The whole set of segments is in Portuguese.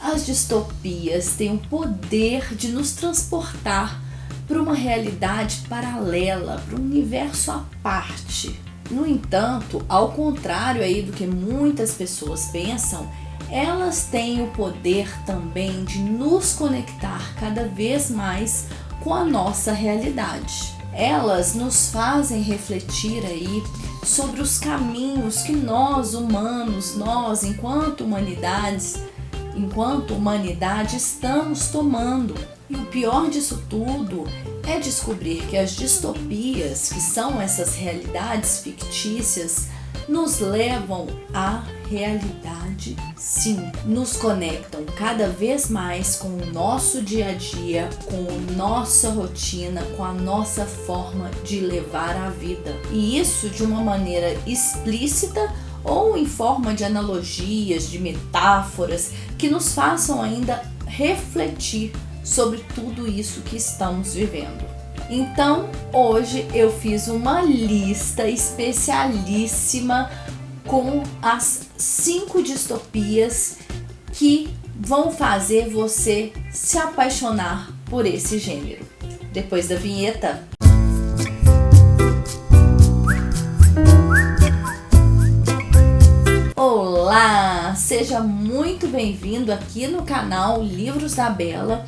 As distopias têm o poder de nos transportar para uma realidade paralela, para um universo à parte. No entanto, ao contrário aí do que muitas pessoas pensam, elas têm o poder também de nos conectar cada vez mais com a nossa realidade. Elas nos fazem refletir aí sobre os caminhos que nós humanos, nós enquanto humanidade estamos tomando. E o pior disso tudo é descobrir que as distopias, que são essas realidades fictícias, nos levam à realidade, sim. Nos conectam cada vez mais com o nosso dia a dia, com a nossa rotina, com a nossa forma de levar a vida. E isso de uma maneira explícita ou em forma de analogias, de metáforas, que nos façam ainda refletir sobre tudo isso que estamos vivendo. Então, hoje eu fiz uma lista especialíssima com as 5 distopias que vão fazer você se apaixonar por esse gênero. Depois da vinheta. Olá, seja muito bem-vindo aqui no canal Livros da Bela.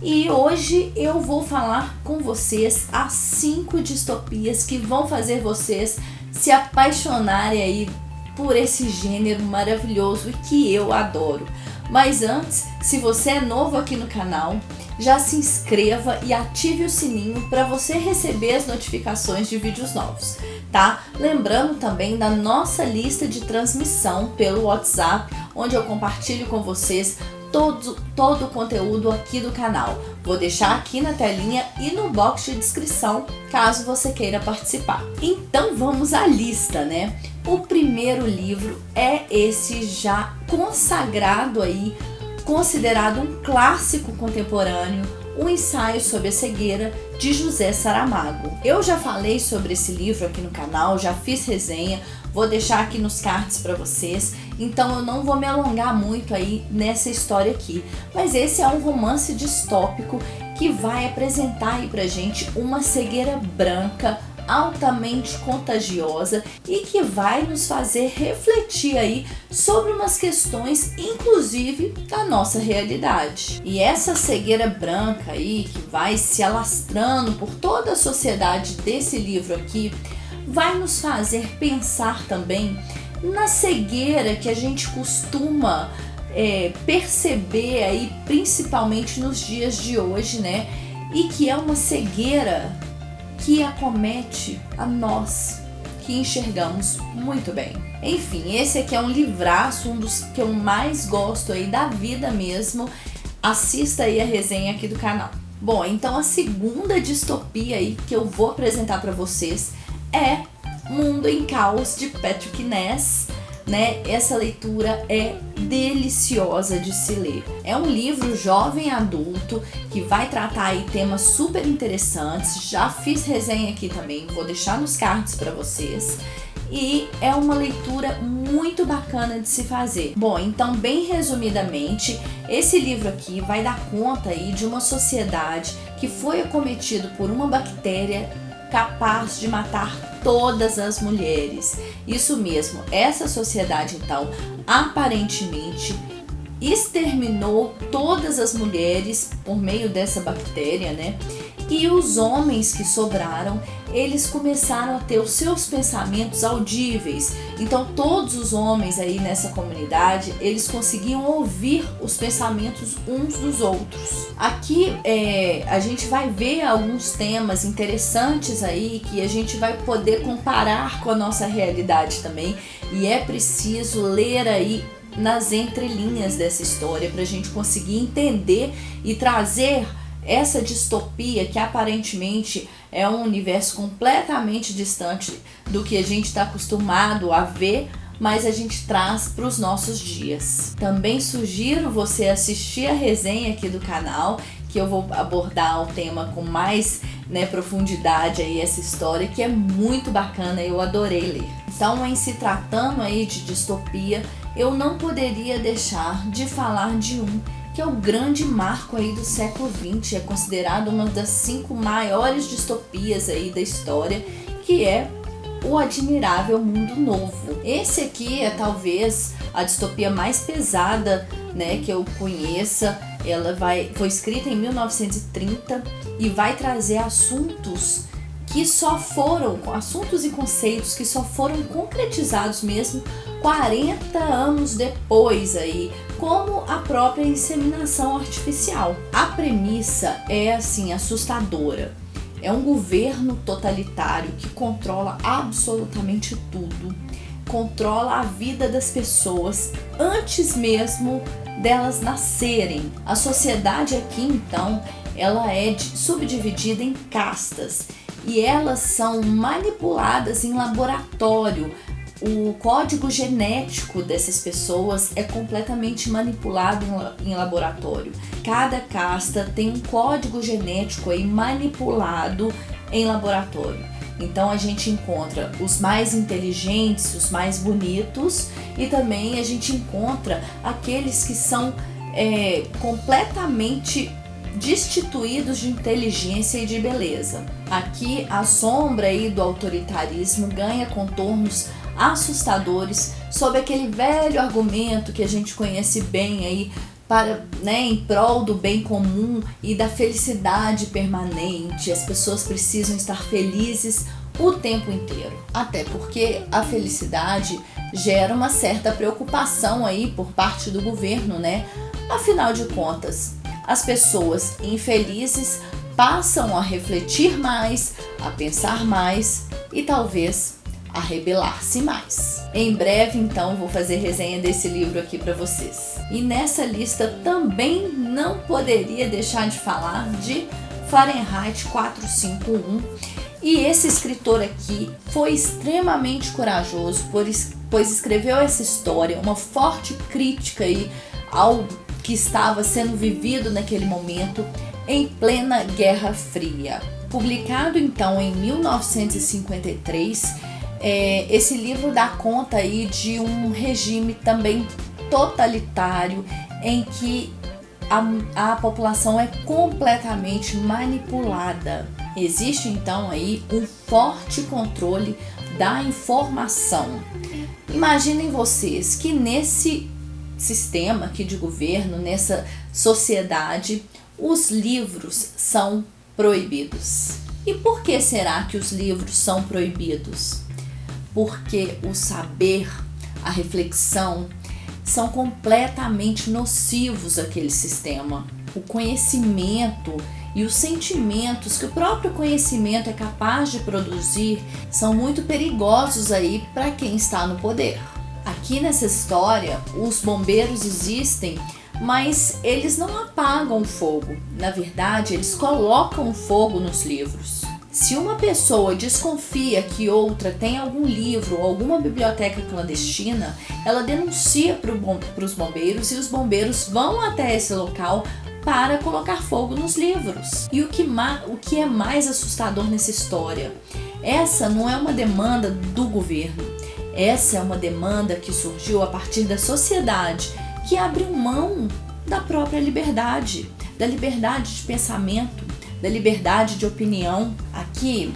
E hoje eu vou falar com vocês as 5 distopias que vão fazer vocês se apaixonarem aí por esse gênero maravilhoso e que eu adoro. Mas antes, se você é novo aqui no canal, já se inscreva e ative o sininho para você receber as notificações de vídeos novos, tá? Lembrando também da nossa lista de transmissão pelo WhatsApp, onde eu compartilho com vocês todo o conteúdo aqui do canal. Vou deixar aqui na telinha e no box de descrição, caso você queira participar. Então vamos à lista, né? O primeiro livro é esse já consagrado aí, considerado um clássico contemporâneo, um ensaio sobre a cegueira, de José Saramago. Eu já falei sobre esse livro aqui no canal, já fiz resenha, vou deixar aqui nos cards para vocês, então eu não vou me alongar muito aí nessa história aqui. Mas esse é um romance distópico que vai apresentar aí pra gente uma cegueira branca altamente contagiosa e que vai nos fazer refletir aí sobre umas questões, inclusive da nossa realidade. E essa cegueira branca aí que vai se alastrando por toda a sociedade desse livro aqui vai nos fazer pensar também na cegueira que a gente costuma perceber aí, principalmente nos dias de hoje, né? E que é uma cegueira que acomete a nós, que enxergamos muito bem. Enfim, esse aqui é um livraço, um dos que eu mais gosto aí da vida mesmo. Assista aí a resenha aqui do canal. Bom, então a segunda distopia aí que eu vou apresentar para vocês é Mundo em Caos, de Patrick Ness, né? Essa leitura é deliciosa de se ler. É um livro jovem adulto que vai tratar aí temas super interessantes. Já fiz resenha aqui também, vou deixar nos cards para vocês. E é uma leitura muito bacana de se fazer. Bom, então bem resumidamente, esse livro aqui vai dar conta aí de uma sociedade que foi acometido por uma bactéria capaz de matar todas as mulheres. Isso mesmo, essa sociedade então aparentemente exterminou todas as mulheres por meio dessa bactéria, né? E os homens que sobraram, eles começaram a ter os seus pensamentos audíveis. Então todos os homens aí nessa comunidade, eles conseguiam ouvir os pensamentos uns dos outros. Aqui a gente vai ver alguns temas interessantes aí que a gente vai poder comparar com a nossa realidade também. E é preciso ler aí nas entrelinhas dessa história para a gente conseguir entender e trazer essa distopia que aparentemente é um universo completamente distante do que a gente está acostumado a ver, mas a gente traz para os nossos dias. Também sugiro você assistir a resenha aqui do canal, que eu vou abordar o tema com mais profundidade aí, essa história que é muito bacana, eu adorei ler. Então, em se tratando aí de distopia, eu não poderia deixar de falar de um que é o grande marco aí do século XX, é considerado uma das 5 maiores distopias aí da história, que é O Admirável Mundo Novo. Esse aqui é talvez a distopia mais pesada, né, que eu conheça. Ela foi escrita em 1930 e vai trazer assuntos e conceitos que só foram concretizados mesmo 40 anos depois aí, como a própria inseminação artificial. A premissa é assim assustadora. É um governo totalitário que controla absolutamente tudo, controla a vida das pessoas antes mesmo delas nascerem. A sociedade aqui, então, ela é subdividida em castas e elas são manipuladas em laboratório. O código genético dessas pessoas é completamente manipulado em laboratório. Cada casta tem um código genético aí manipulado em laboratório. Então a gente encontra os mais inteligentes, os mais bonitos, e também a gente encontra aqueles que são completamente destituídos de inteligência e de beleza. Aqui a sombra aí do autoritarismo ganha contornos assustadores sob aquele velho argumento que a gente conhece bem aí em prol do bem comum e da felicidade permanente. As pessoas precisam estar felizes o tempo inteiro, até porque a felicidade gera uma certa preocupação aí por parte do governo, né? Afinal de contas, as pessoas infelizes passam a refletir mais, a pensar mais e talvez a rebelar-se mais. Em breve, então, vou fazer resenha desse livro aqui para vocês. E nessa lista também não poderia deixar de falar de Fahrenheit 451. E esse escritor aqui foi extremamente corajoso, pois escreveu essa história, uma forte crítica aí ao que estava sendo vivido naquele momento em plena Guerra Fria. Publicado então em 1953, esse livro dá conta aí de um regime também totalitário em que a população é completamente manipulada. Existe então aí um forte controle da informação. Imaginem vocês que nesse sistema aqui de governo, nessa sociedade, os livros são proibidos. E por que será que os livros são proibidos? Porque o saber, a reflexão, são completamente nocivos àquele sistema. O conhecimento e os sentimentos que o próprio conhecimento é capaz de produzir são muito perigosos aí para quem está no poder. Aqui nessa história, os bombeiros existem, mas eles não apagam o fogo. Na verdade, eles colocam fogo nos livros. Se uma pessoa desconfia que outra tem algum livro ou alguma biblioteca clandestina, ela denuncia para os bombeiros e os bombeiros vão até esse local para colocar fogo nos livros. E o que é mais assustador nessa história? Essa não é uma demanda do governo. Essa é uma demanda que surgiu a partir da sociedade, que abriu mão da própria liberdade, da liberdade de pensamento, da liberdade de opinião. Aqui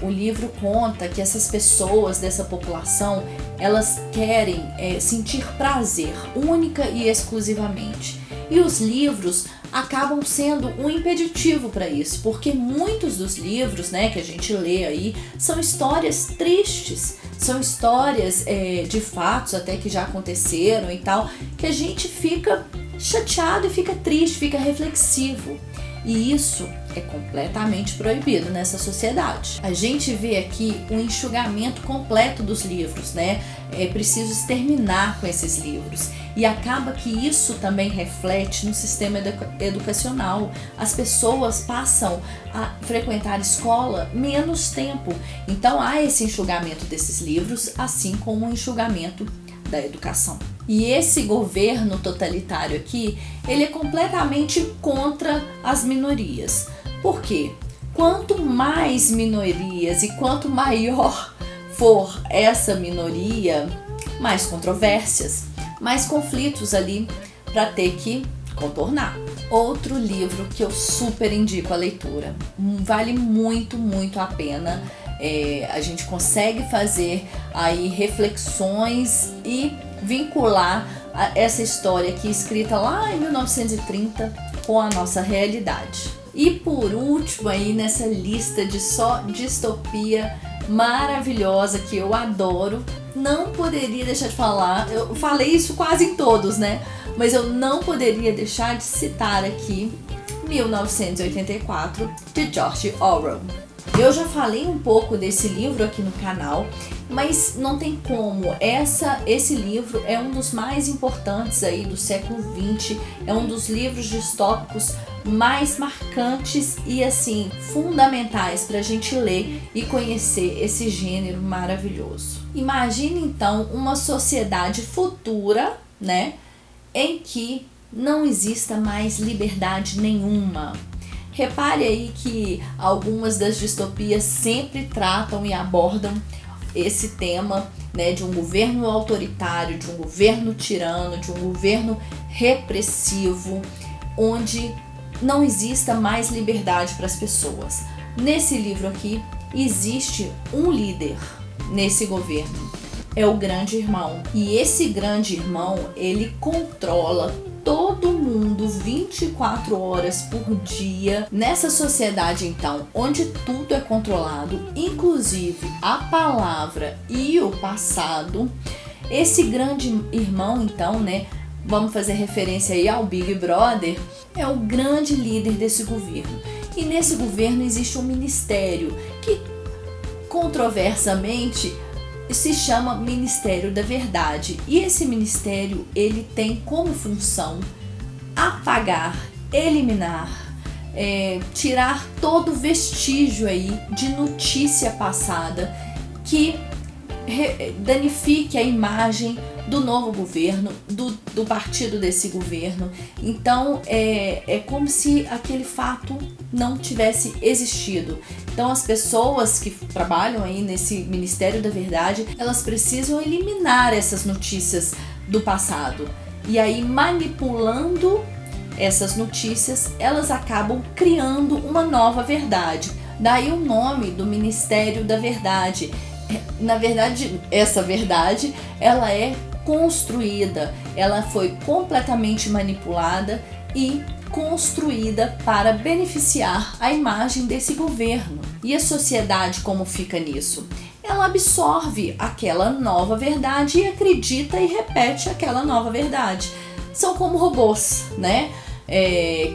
o livro conta que essas pessoas dessa população, elas querem sentir prazer única e exclusivamente. E os livros acabam sendo um impeditivo para isso, porque muitos dos livros, né, que a gente lê aí são histórias tristes, são histórias de fatos até que já aconteceram e tal, que a gente fica chateado e fica triste, fica reflexivo. E isso é completamente proibido nessa sociedade. A gente vê aqui um enxugamento completo dos livros, né? É preciso exterminar com esses livros. E acaba que isso também reflete no sistema educacional. As pessoas passam a frequentar escola menos tempo. Então há esse enxugamento desses livros, assim como o enxugamento da educação. E esse governo totalitário aqui, ele é completamente contra as minorias. Por quê? Quanto mais minorias e quanto maior for essa minoria, mais controvérsias. mais conflitos ali para ter que contornar. Outro livro que eu super indico a leitura, vale muito, muito a pena. A gente consegue fazer aí reflexões e vincular essa história aqui escrita lá em 1930 com a nossa realidade. E por último aí nessa lista de só distopia maravilhosa que eu adoro, não poderia deixar de falar, eu falei isso quase em todos, né? Mas eu não poderia deixar de citar aqui 1984 de George Orwell. Eu já falei um pouco desse livro aqui no canal, mas não tem como. Esse livro é um dos mais importantes aí do século XX, é um dos livros distópicos mais marcantes e assim fundamentais para a gente ler e conhecer esse gênero maravilhoso. Imagine então uma sociedade futura, né, em que não exista mais liberdade nenhuma. Repare aí que algumas das distopias sempre tratam e abordam esse tema, né, de um governo autoritário, de um governo tirano, de um governo repressivo, onde não exista mais liberdade para as pessoas. Nesse livro aqui existe um líder nesse governo, é o Grande Irmão. E esse Grande Irmão, ele controla todo mundo 24 horas por dia. Nessa sociedade então, onde tudo é controlado, inclusive a palavra e o passado, esse Grande Irmão então, né, vamos fazer referência aí ao Big Brother, é o grande líder desse governo. E nesse governo existe um ministério que controversamente se chama Ministério da Verdade. E esse ministério, ele tem como função apagar, eliminar, tirar todo vestígio aí de notícia passada que danifique a imagem do novo governo, do partido desse governo. Então é como se aquele fato não tivesse existido. Então as pessoas que trabalham aí nesse Ministério da Verdade, elas precisam eliminar essas notícias do passado. E aí, manipulando essas notícias, elas acabam criando uma nova verdade. Daí o nome do Ministério da Verdade. Na verdade, essa verdade, ela é construída, ela foi completamente manipulada e construída para beneficiar a imagem desse governo. E a sociedade, como fica nisso? Ela absorve aquela nova verdade e acredita e repete aquela nova verdade. São como robôs, né?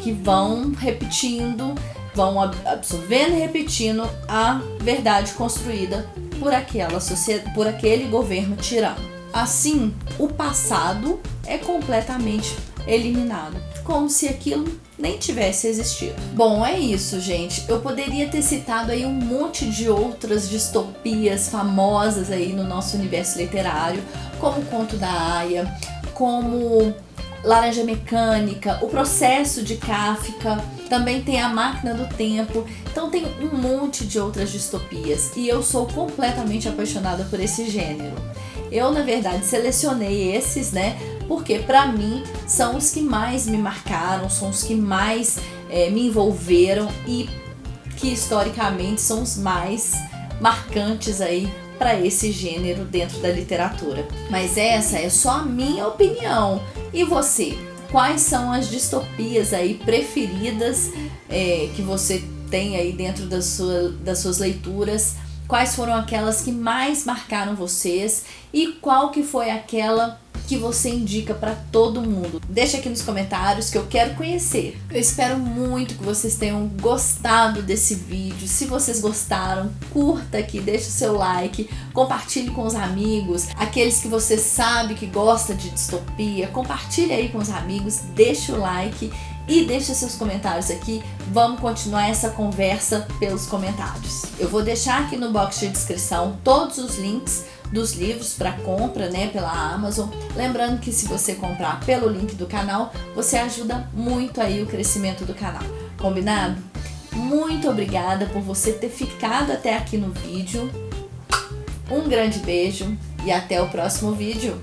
Que vão repetindo, vão absorvendo e repetindo a verdade construída por aquela sociedade, por aquele governo tirano. Assim, o passado é completamente eliminado, como se aquilo nem tivesse existido. Bom, é isso, gente. Eu poderia ter citado aí um monte de outras distopias famosas aí no nosso universo literário, como o Conto da Aia, como Laranja Mecânica, O Processo de Kafka, também tem A Máquina do Tempo. Então tem um monte de outras distopias e eu sou completamente apaixonada por esse gênero. Eu, na verdade, selecionei esses, né, porque pra mim são os que mais me marcaram, são os que mais me envolveram e que historicamente são os mais marcantes aí para esse gênero dentro da literatura. Mas essa é só a minha opinião. E você? Quais são as distopias aí preferidas que você tem aí dentro das suas leituras? Quais foram aquelas que mais marcaram vocês e qual que foi aquela que você indica para todo mundo? Deixa aqui nos comentários que eu quero conhecer. Eu espero muito que vocês tenham gostado desse vídeo. Se vocês gostaram, curta aqui, deixa o seu like, compartilhe com os amigos, aqueles que você sabe que gosta de distopia, compartilhe aí com os amigos, deixa o like e deixa seus comentários aqui. Vamos continuar essa conversa pelos comentários. Eu vou deixar aqui no box de descrição todos os links dos livros para compra, né, pela Amazon. Lembrando que se você comprar pelo link do canal, você ajuda muito aí o crescimento do canal. Combinado? Muito obrigada por você ter ficado até aqui no vídeo. Um grande beijo e até o próximo vídeo.